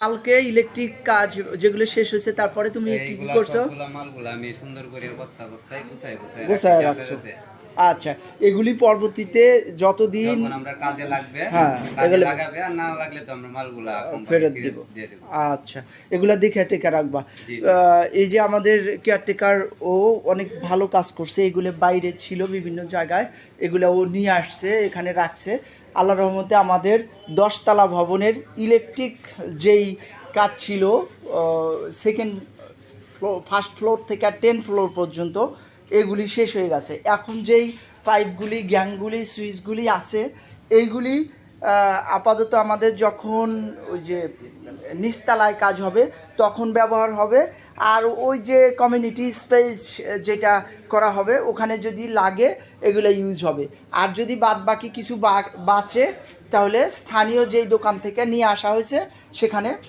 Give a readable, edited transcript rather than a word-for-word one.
কালকে ইলেকট্রিক কাজ যেগুলো শেষ হয়েছে তারপরে তুমি কি কি করছো? সবগুলা মালগুলা আমি সুন্দর করে বস্তায় গোছায় রাখছো। আচ্ছা, এগুলি পরবর্তীতে যতদিন যখন আমরা কাজে লাগবে হ্যাঁ কাজে এগুলো লাগাবে, আর না লাগলে তো আমরা মালগুলা ফেরত কোম্পানিকে দিব। দিয়ে দেব। আচ্ছা, এগুলা দিয়ে কেয়ারটেকার রাখবা। জি, জি। এই যে আমাদের কেয়ারটেকার ও অনেক ভালো কাজ করছে, এগুলো বাইরে ছিল বিভিন্ন জায়গায়, এগুলো ও নিয়ে আসছে এখানে রাখছে। আল্লাহ রহমতে আমাদের 10তলা ভবনের ইলেকট্রিক যেই কাজ ছিল সেকেন্ড ফ্লোর, ফার্স্ট ফ্লোর থেকে 10 ফ্লোর পর্যন্ত এগুলি শেষ হয়ে গেছে। এখন যেই পাইপগুলি, গ্যাংগুলি, সুইচগুলি আছে এইগুলি আপাতত আমাদের যখন ওই যে নিচতলায় কাজ হবে তখন ব্যবহার হবে। আর ওই যে কমিউনিটি স্পেস যেটা করা হবে ওখানে যদি লাগে এগুলো ইউজ হবে। আর যদি বাদ বাকি কিছু বাঁচে তাহলে স্থানীয় যেই দোকান থেকে নিয়ে আসা হয়েছে সেখানে